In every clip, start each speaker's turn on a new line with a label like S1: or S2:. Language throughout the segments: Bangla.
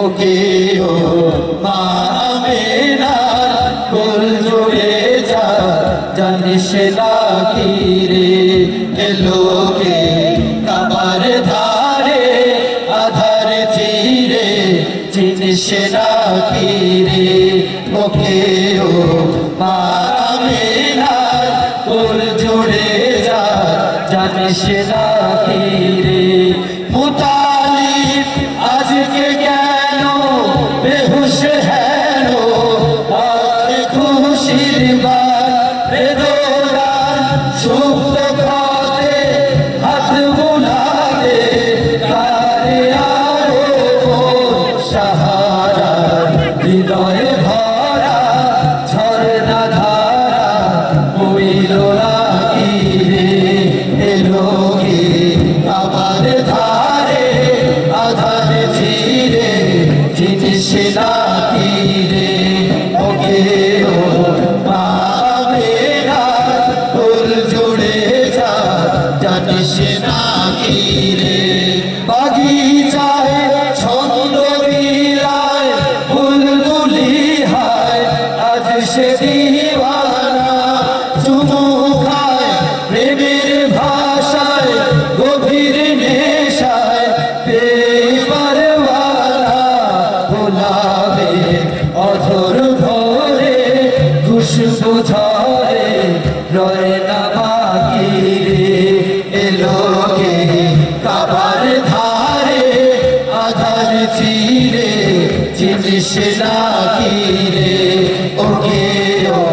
S1: ওকে ও মা আমেনার কোল জুড়ে যা জানিস না কি রে এলো কে কাবার ধারে আধার চিরে চিনিস না কি রে ওকে ও মা আমেনার কোল জুড়ে যা জানিস না কি রে মুতালিব আজকে কেন বেহুশ হেন আর খুশির বাত বেদনার সুপ্ত পথে হাত বুলাতে কারে আরো সাহারা হৃদয়ে ভরা ঝরনা ধারা বইল না কি রে এলো কে কাবার ধারে আধার চিরে চিনিস না কি রে ওকে ও মা আমেনার কোল জুড়ে যা জানিস না কি রে বাগিচায় ছন্দ বিলায় বুলবুলি হায় আজ সে দিওয়ানা চুমু খায় প্রেমের ভাষায় গভীর নেশায় বেপরওয়ানা ভোলাবে অধর ভরে খুশবু ঝরে রয় না বাকি রে এলো কে কাবার ধারে আধার চিরে চিনিস না কি রে ওকে ও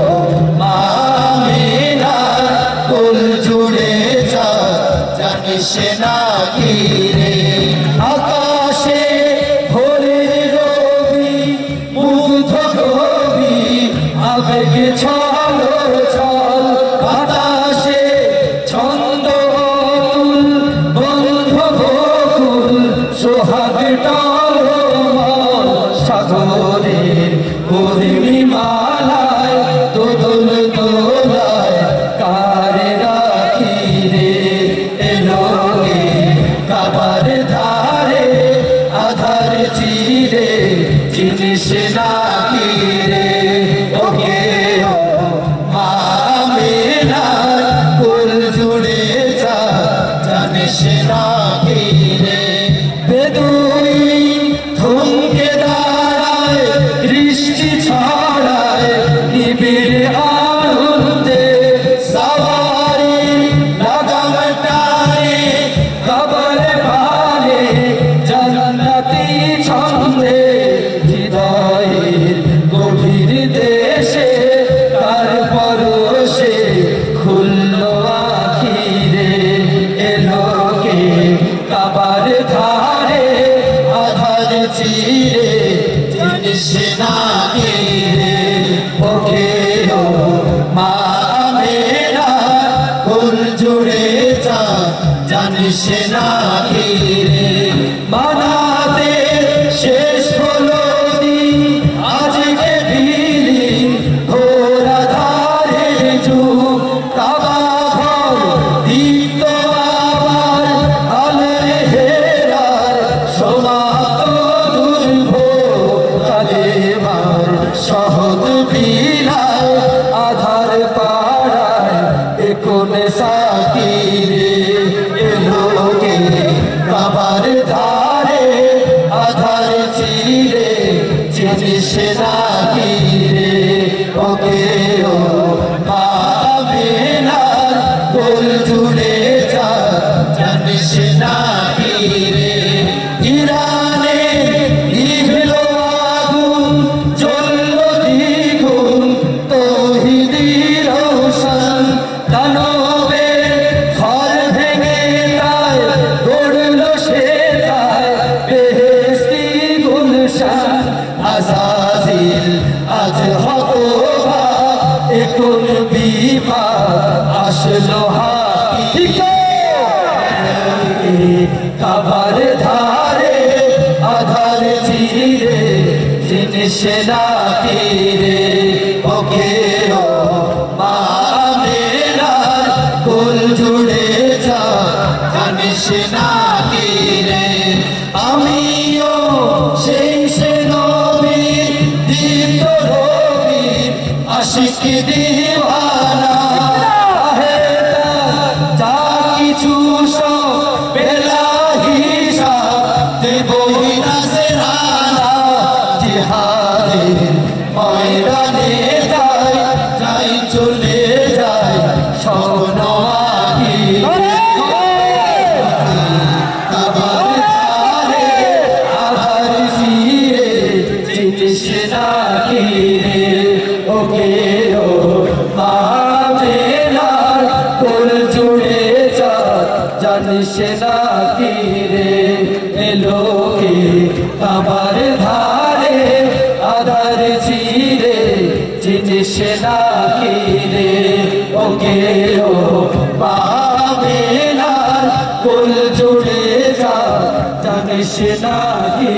S1: মা আমেনার কোল জুড়ে যা জানিস না কি রে আকাশে ভোরের রবি মুগ্ধ কবি আবেগ ছল ছল বাতাসে ছন্দ অতুল বন্ধ বকুল সোহাগ টলমল সাগরের উর্মি মালায় দোদুল দোলায় কারে রাখি রে এলো কে কাবার ধারে আধার চিরে চিনিস না কি রে ওকে ও মা আমেনার কোল জুড়ে যা জানিস না কি রে বেদুইন থমকে দাঁড়ায় দৃষ্টি ছড়ায় নিবিড় আনন্দে সওয়ারি লাগাম টানে কবর পারে জান্নাতি ছন্দে হৃদয়ের গভীর দেশে তার পরশে খুলল আখি রে এলো কে কাবার ধারে আধার চিরে জিনিস না কি রে ওকে ও মা আমেনার কোল জুড়ে যা জানিস না কি রে মানাতে শেষ হলো দিন আজকে বিলীন ঘোরা ধারের যুগ কাবা ঘর দীপ্ত আবার আলোয় হেরার সমাপ্ত দুর্ভোগ কালেমার সহজ বিলায় আধার পাড়ায় এখন সাকি রে এলো কে কাবার ধারে আধার চিরে চিনিস না কি রে ওকে ও মা আমেনার কোল জুড়ে যা জানিস না কি রে ইরানে নিভল আগুন জ্বলল দ্বিগুণ তৌহিদের রোশন দানবের ঘর ভেঙে তাই গড়ল সে তাই বেহেশতি গুলশান আজাজিল আজ হতবাক এখন বিপদ আসলো হাতি কাবার ধারে আধার চিরে জিনিস না কি রে ওকে ও মা আমেনার কোল জুড়ে যা জানিস না কি রে আমিও সেই আশিক দিওয়ানা হে যা কিছু সব বেলা হিসাব দেবই নাজরানা জিহাদের ময়দানে যাই চলে যায় স্বপ্ন আঁকি কাবার ধারে আধার ফিরে জিনিস নাকি রে ওকে ও মামেলার কোল জুড়ে জানিস নাকি রে এলোকে কাবার ধারে আধার ফিরে জিনিস নাকি রে ওকে ও মামেলার কোল জুড়ে জানিস নাকি